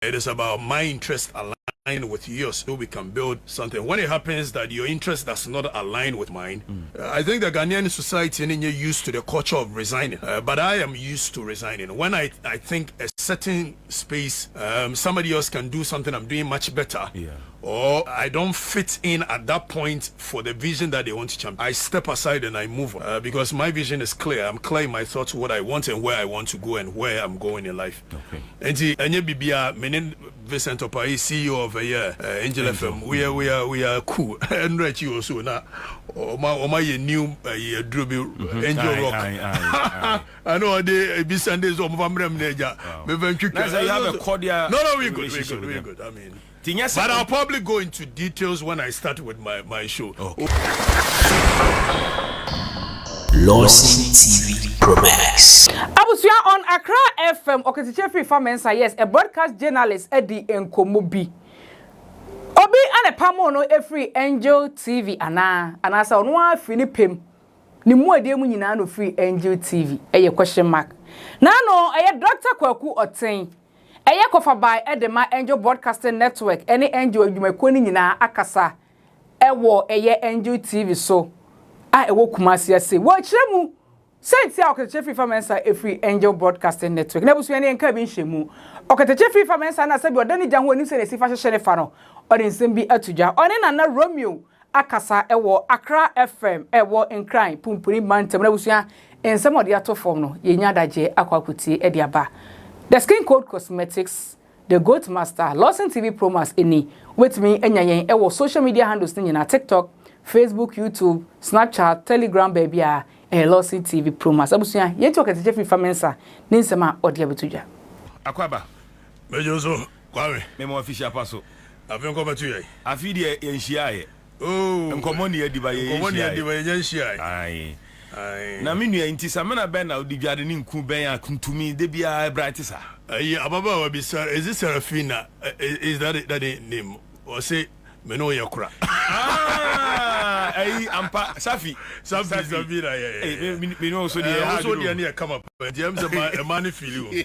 It is about my interest aligned with yours, so we can build something. When it happens that your interest does not align with mine, I think the Ghanaian society is used to the culture of resigning, but I am used to resigning. When I think a certain space, somebody else can do something I'm doing much better, or I don't fit in at that point for the vision that they want to champion, I step aside and I move on, because my vision is clear. I'm clear in my thoughts, what I want and where I want to go and where I'm going in life. And Bibia, meaning Vincent Opai, CEO of Angel FM, we are cool. And right, you also now, my new Druby Angel Rock. I know they be Sundays of Vamrem Neja. You have a cordial. No, we're good. I mean. But I'll probably go into details when I start with my show. LORDSON TV Promise. Abusia on Accra FM, Okatakyie Afrifa, yes, a broadcast journalist Eddie Nkomobi. Obi ane pamo no free Angel TV anasa ono afini pem. Ni mu ade mu nyina no free Angel TV. Eye question mark. Na no eye Dr.Kwaku Oteng. Eye kofa by Edema Angel Broadcasting Network. Any Angel adwumako ni nyina akasa. Ewo eye Angel TV so. Ewo Kumasi ase. Wo kyeremu. Senti Okatakyie Afrifa free Angel Broadcasting Network. Na busu ene enka bi nhwemu. Okatakyie Afrifa na sabi odani janho ani se ne sifa hyehye ne fa no. Ode nsem bi atudwa. One na Romeo akasa ewo Accra FM ewo Nkran Pumpuri Mantem na busu ensem ode ato form no. Yenya daje akwakutie ede aba. The Skin Code Cosmetics, the Goat Master, LORDSON TV Promise any with me enyayen ewo social media handles ni na TikTok, Facebook, YouTube, Snapchat, Telegram baby LORDSON TV Promise. Abusuya yeti Okatakyie Afrifa ni nsema ode abetudwa. Akwaba. Mejoso, kwawe. Memo official paso. Afi nko batu yai. Afi de yenhia ye. Oh. Nkomo ne adiba ye. Nkomo ne adiba ye yenhia. Ai. Na minua intisa mena ben na odiviade ni nku ben akuntumi de bia brightisa. Ai ababa wa bisa is this Serafina is that name or say me no yakura. Ai ampa Safi Sabira yeah. Me no so dey ha so dey na come up. James a man feel you.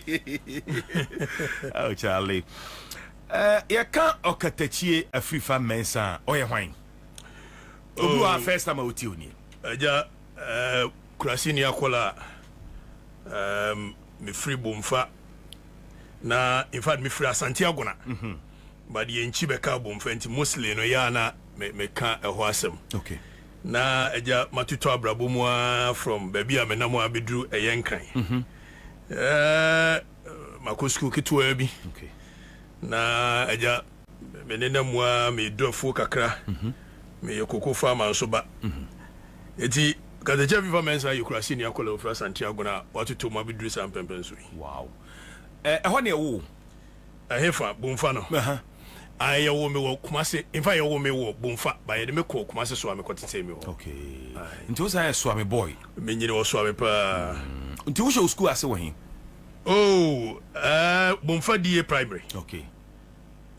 Oh Charlie. Ya kan Okatakyie Afrifa mensa oye hwan. Obi wa first time oti oni. Aja Kurasini akola me free bomfa na in fact me free Santiago na but ye nchi beka bomfa nti mostly no ya na me ka eho asem okay na eja matuto abrabomwa from baby amenamo abedru eyenkran makosku kitwa bi okay na eja menena mwa me dofo kakra me yekoko farmer so ba eti Okatakyie Afrifa Kurasini akola ofra Santiago na watuto mabidru sam pempenso. Wow. Ho ne wo. Hefa bomfa no. Aye wo me wo Kumase. In fact wo me wo bomfa ba ye de me ko Kumase so amekotete me wo. Okay. Nti wo say so am boy. Me nyine wo so am pa. Nti wo show school ase wo hin. Oh, bomfa DA primary. Okay.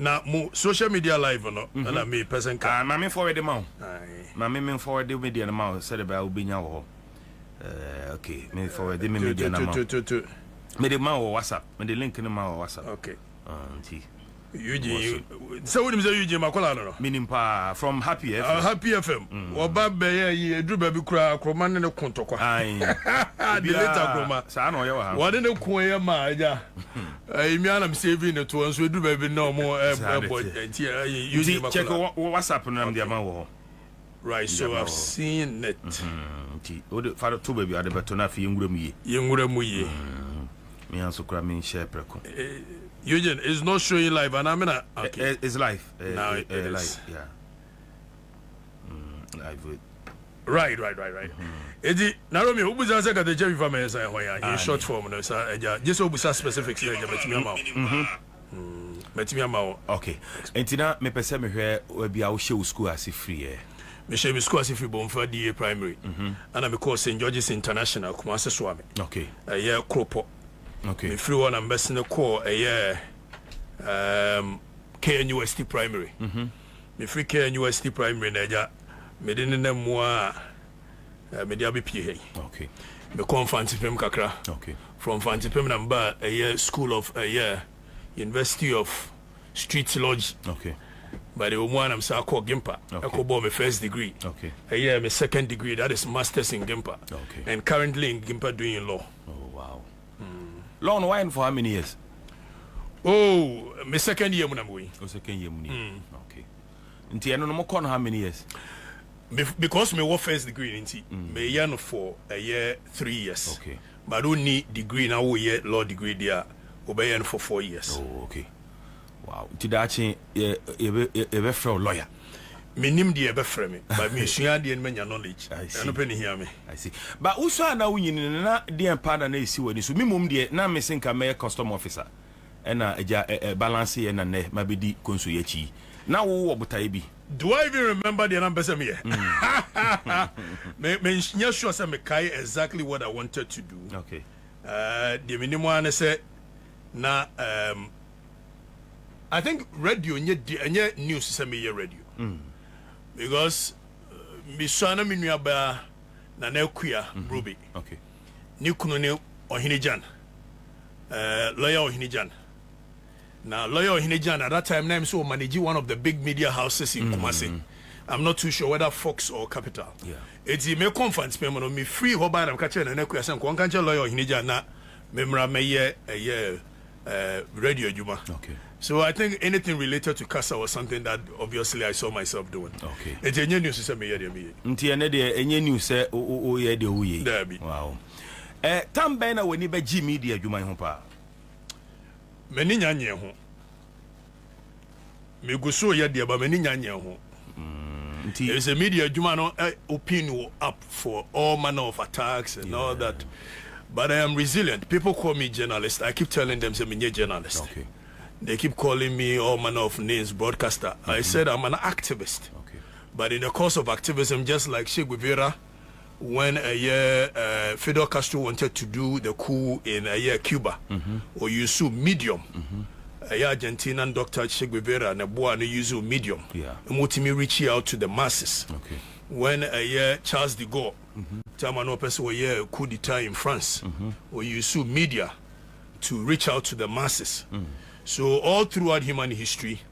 Na mo social media live no na me person ka. Ma me forward dem out. Aye. Ma me forward dem media na ma said ba obinya wo. Okay, me forward dem media na ma. Me de ma wo WhatsApp. Me de link ni ma wo WhatsApp. Okay. Nti. UG. So what is UG makola no? Meaning pa from Happy FM. Happy FM. Oba be ye edru bi kura kroma ne kontokwa. Aye. Bi later kroma. Sa na oye wa ha. Wode ne ko ye ma aja. Imi anam saving ne to nso edru bi na mo nti UG makola. Check WhatsApp no am dia ma wo. Right, so I've seen it. Nti o de fa to baby ade beto na fi ngura mu ye. Ngura mu ye. Me anso kura me share preko. Eugene is not showing live, and I mean, okay. It's live. Now it is. Live, yeah. Live. Right. Edi, Naromi, who was answer the Jerry from in short form, no, sir. Just obusa specifics here, Metimia. Okay. Entina, me pese me hwe we bia wo show school as free. Me share me school as free bomb for DA primary. And I'm called St. George's International, Kumase Swami. Okay. A year Kropo. Okay. Me free one I'm best in the core a year KNUST primary. Me free KNUST primary naja me didn't know more me dia be PA. Okay. Me come Fantipem kakra. Okay. From Fantipem number a year school of a year University of Street Lodge. Okay. But the one I'm saying I call Gimpa. I call my first degree. Okay. Yeah, my second degree, that is masters in Gimpa. Okay. And currently in Gimpa doing law. Oh wow. Law wine for how many years? Oh, my second year when I'm going. Oh, second year Okay. Until I don't know how many years? Because my first degree in T, me year for a year 3 years. Okay. But I don't need degree now. We year law degree there. Obey for 4 years. Oh, okay. Wow. Today, a from lawyer. Me name the ebe frame me, but me sua the menya knowledge. I see. I no penny hear me. I see. But also na win na the partner na isi wani so me mum de na me senka me custom officer. Na eja balance e na ne mabedi konso yachi. Na wo obutai bi. Do I even remember the numbers me? Me sure say me kai exactly what I wanted to do. Okay. The minimum one say na I think radio nye news say me hear radio. Because me sana me nua ba na na kuya Ruby. Okay. Ni kunu ne Ohinijan. Lawyer Ohinijan. Now lawyer Ohinijan at that time I'm so managing one of the big media houses in Kumasi. I'm not too sure whether Fox or Capital. Yeah. It's me conference payment on me free ho ba na catch na kuya san kon kan lawyer Ohinijan na memra me ye radio juma. Okay. So I think anything related to Casa was something that obviously I saw myself doing. Okay. It's a new news say me here me. Nti ene de enye news say o ye de wo ye. Wow. Tam ben na woni ba gi media adwuma ho pa. Mani nyanye ho. Me guso ye de ba mani nyanye ho. Nti is a media adwuma no opinion up for all manner of attacks and all that. But I am resilient. People call me journalist. I keep telling them say me a journalist. Okay. They keep calling me all manner of names, broadcaster. I said I'm an activist. Okay. But in the course of activism, just like Che Guevara, when Fidel Castro wanted to do the coup in Cuba, or you sue medium, Argentinian Dr. Che Guevara and Boa use medium, and reach out to the masses. Okay. When Charles de Gaulle, Tamano person were coup d'etat in France, or you sue media to reach out to the masses. So all throughout human history,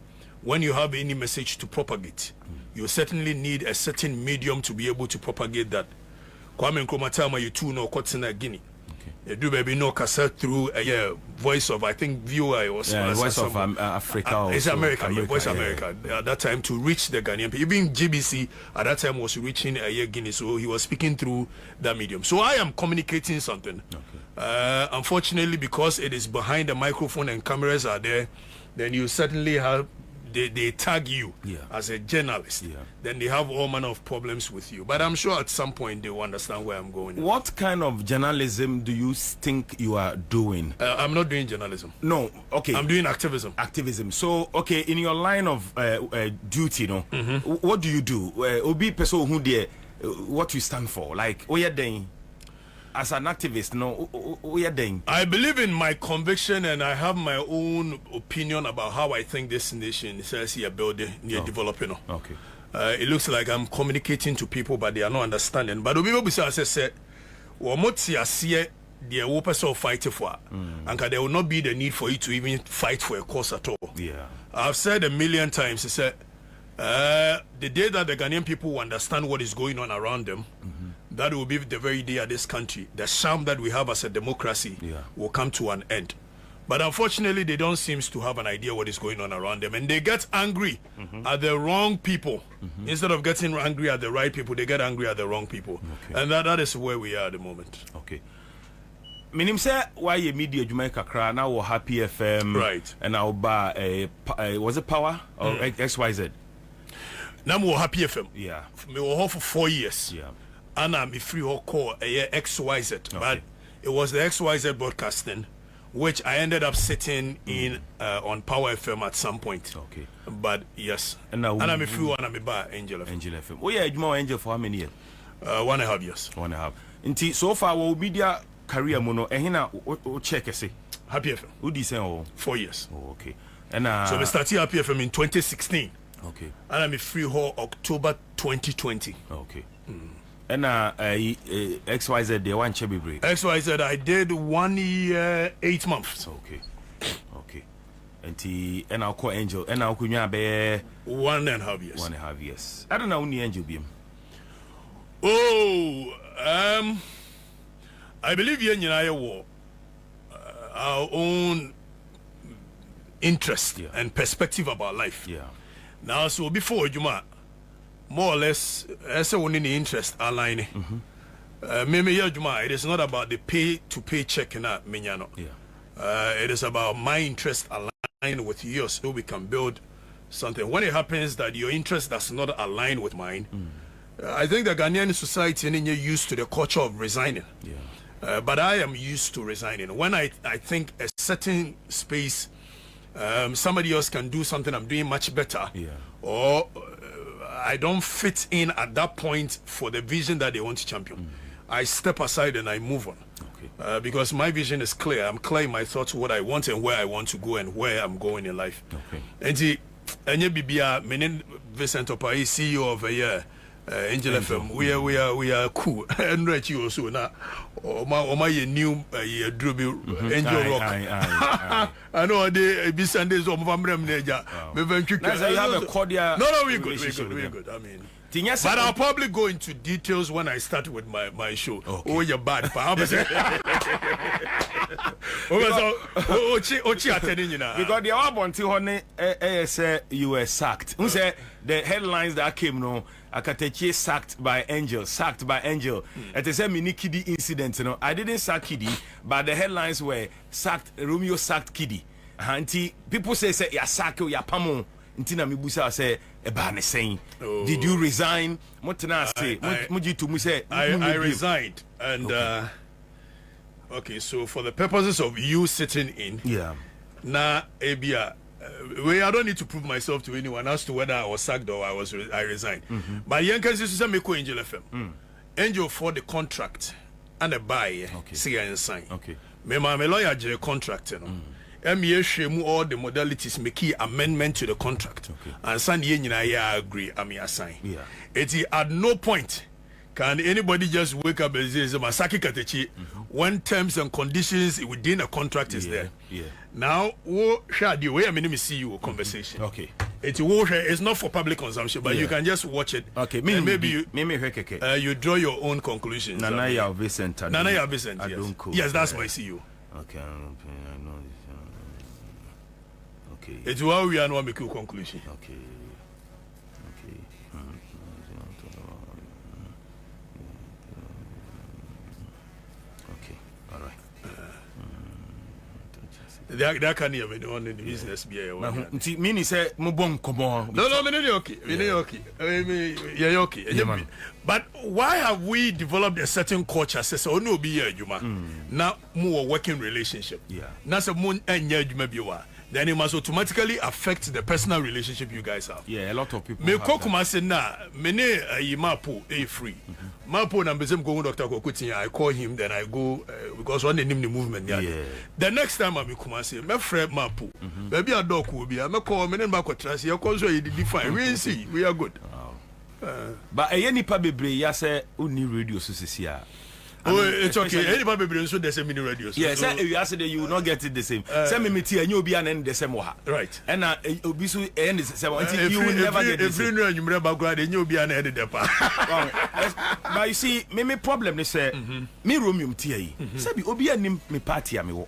when you have any message to propagate, you certainly need a certain medium to be able to propagate that. Kwame Nkrumah you too know Kotsina Guinea. You do baby no cassette through a voice of I think viewer was Voice of Africa. It's America, Voice America. At that time to reach the Ghanaian people. Even GBC at that time was reaching Guinea, so he was speaking through that medium. So I am communicating something. Okay. Unfortunately, because it is behind the microphone and cameras are there, then you certainly have they tag you as a journalist. Then they have all manner of problems with you. But I'm sure at some point they will understand where I'm going. What kind of journalism do you think you are doing? I'm not doing journalism. No, okay. I'm doing activism. Activism. So, okay, in your line of duty, no, what do you do? Obi person who there, what you stand for? Like, what you're doing? As an activist, no, what you're doing? I believe in my conviction and I have my own opinion about how I think this nation is here building, developing. Okay. It looks like I'm communicating to people, but they are not understanding. But the people besides said, what you see, they are person fighting for, and there will not be the need for you to even fight for a cause at all. Yeah. I've said a million times, I said, the day that the Ghanaian people will understand what is going on around them, that will be the very day of this country. The charm that we have as a democracy will come to an end. But unfortunately, they don't seem to have an idea what is going on around them. And they get angry at the wrong people. Instead of getting angry at the right people, they get angry at the wrong people. Okay. And that is where we are at the moment. Okay. Minim say why you media Jamaica Kafra now or Happy FM. Right. And now was it Power or XYZ? Now we're Happy FM. Yeah. We were here for 4 years. Yeah. And I'm a free call XYZ. Okay. But it was the XYZ broadcasting, which I ended up sitting in on Power FM at some point. Okay. But yes. And I'm a free one, I'm a bar Angel FM. Angel FM. Oh yeah, you more Angel for how many years? 1.5 years. 1.5. Until so far our media career mono ehina check say. Happy FM. Who do you say 4 years. Oh okay. And so we started Happy FM in 2016. Okay. And I'm a free hall October 2020. Okay. And XYZ they want Chebby break. XYZ I did 1 year 8 months. Okay. Okay. And I'll call Angel and I'll call 1.5 years. 1.5 years. I don't know when Angel be. I believe you and I war our own interest and perspective about life. Yeah. Now, so before Juma, more or less, as a one in the interest aligning. Maybe Juma, it is not about the pay to pay check and that minyano. Yeah. It is about my interest align with yours, so we can build something. When it happens that your interest does not align with mine, I think the Ghanaian society is used to the culture of resigning. Yeah. But I am used to resigning. When I think a certain space, somebody else can do something I'm doing much better, or I don't fit in at that point for the vision that they want to champion, I step aside and I move on. Okay. Because my vision is clear. I'm clear in my thoughts, what I want and where I want to go and where I'm going in life. Okay. And Bibia, Menin Vincent Opai, CEO of a year. Angel FM, we are cool. And right, you also now. My new Druby Angel Rock. I know they be Sundays on Vamrem Neja. You have a cordial. No, we're good. I mean, but I'll probably go into details when I start with my show. Okay. Oh, you're bad, perhaps. Because the album say you were sacked. Who said the headlines that came no Okatakyie sacked by Angel. It is a mini Kiddy incident. I didn't sack Kiddy, but the headlines were sacked. Romeo sacked Kiddy. Auntie, people say ya sack ya pamo. Ntina mibusa say eba saying. Did you resign? I resigned and. Okay. Okay, so for the purposes of you sitting in, I don't need to prove myself to anyone as to whether I was sacked or I resigned. But Yankas is a Meko Angel FM. Angel for the contract and a buy, see and sign. Okay, my lawyer J contract, shemu all the modalities make key amendment to the contract. And San I agree, I mean assign. It's at no point. Can anybody just wake up and say, Masaki Katechi, when terms and conditions within a contract is there? Now, the way I mean, see you conversation. Okay. It's not for public consumption, but you can just watch it. Okay. Maybe you draw your own conclusions. Nana Vicent. Yes, that's my CEO. Okay. I know. Okay. It's why we are not making a conclusion. Okay. That can even on the business be meaning say mobon komo. No, okay. But why have we developed a certain culture says oh no be here Juma now more working relationship now some moon and Juma biwa then it must automatically affect the personal relationship you guys have. A lot of people me kokuma say na mene mapo free mapo na bezem go Dr. Kwaku I call him then I go because one name the movement the next time I'm Kumasi me friend mapo baby a dog will be me call me name back trust you cause you define we see we are good. But any bebre ya say uni radio so sia. Oh, it's okay. Anybody be so the same mini radio. Yeah, say you ask you will not get it the same. Say me tea and you be an end the same way. Right. And obi so end the same until you will never get the same. If you know background and you be an end the But you see, me problem is say me Romeo tea. Say be obi anim me party am wo.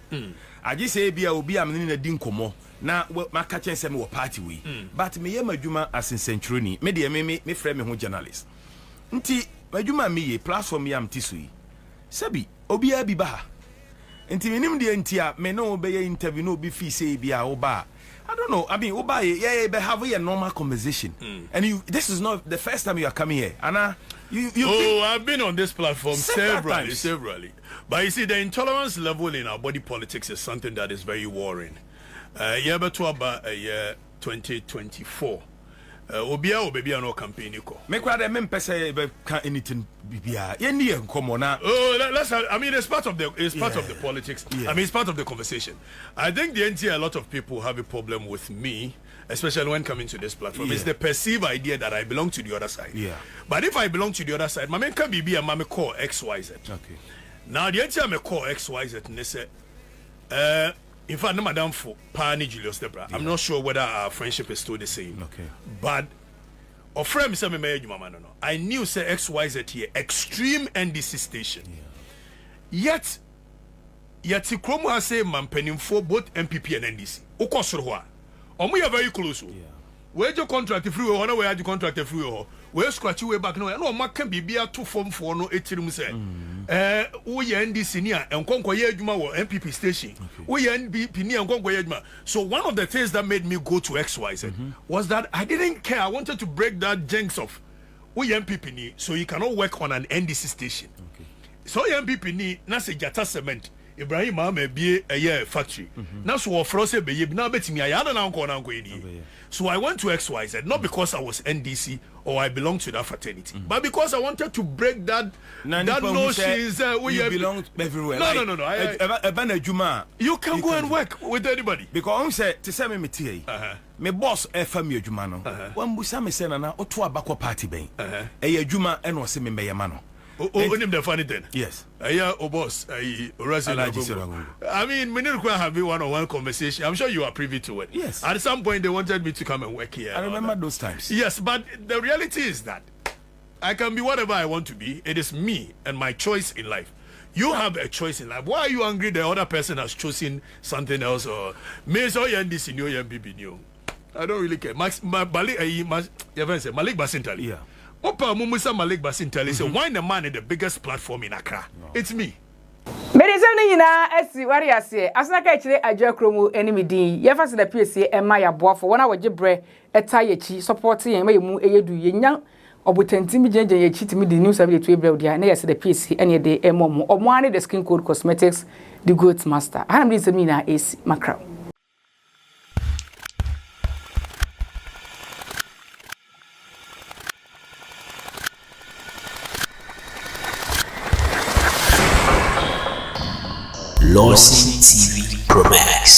I just say be obi am na di nkomo. Na ma ka chen say me wo party we. But me ye madwuma as in century me de me frame me ho journalist. Nti madwuma me ye platform yam tisui. Sabi obia bi ba enti menim de entia me no be interview no be fee say bia oba I don't know. I mean oba be have a normal conversation and this is not the first time you are coming here and I've been on this platform severally but you see the intolerance level in our body politics is something that is very worrying. Yeah, but to about 2024 Obia baby no campaign ko. Me kwa de mempese be can anything bibia. Ye ni enkomo na. I mean it's part of the politics. I mean it's part of the conversation. I think the NT a lot of people have a problem with me, especially when coming to this platform. It's the perceived idea that I belong to the other side. But if I belong to the other side, my man can be a mama call XYZ. Okay. Now the NT me call XYZ and they say In fact, no madam for Pani Julius Debra. I'm not sure whether our friendship is still the same. Okay. But or friend say me no. I knew say XYZ here extreme NDC station. Yet Kromo has say man for both MPP and NDC. Okosoro ho. Omo are very close. Where your contract free or where your contract free where scratch way back no ma can be a two form for no etirum say we NDC near and konkoye adwuma wo MPP station we NPP near and konkoye adwuma. So one of the things that made me go to XYZ was that I didn't care. I wanted to break that jinx of we MPP ni so you cannot work on an NDC station. So MPP ni na say Jata cement Ibrahim Ahmed be a year factory. Now so for us be na betimi ayada na nko eni. So I went to XYZ not because I was NDC or I belonged to that fraternity, but because I wanted to break that notion we belong everywhere. No. You can go and work with anybody. Because say to say me tie. Me boss FM adwuma no. Wan busa me say na oto abakwa party ben. Adwuma e no se me meyema no. Name the funny thing. Yes. Boss. I mean, we need to have a one-on-one conversation. I'm sure you are privy to it. Yes. At some point, they wanted me to come and work here. I remember those times. Yes, but the reality is that I can be whatever I want to be. It is me and my choice in life. You have a choice in life. Why are you angry the other person has chosen something else? Or me so NDC new MPP. I don't really care. Malik Basintali. Yeah. Opa Mumusa Malik Basintali say why the man in the biggest platform in Accra? No. It's me. Medicine nyina asi wari ase asana ka kire adwa kromu enemy din ye fa se da PSC e ma ya boafo wona waje bre eta ye chi support yen ma yemu eyedu ye nya obutantimi gengen ye chi timi di new service to ebra dia na ye se da PSC ene de emom omo ane the skin code cosmetics the goat master hanam din se mi na esi makra. LORDSON TV Pro Max.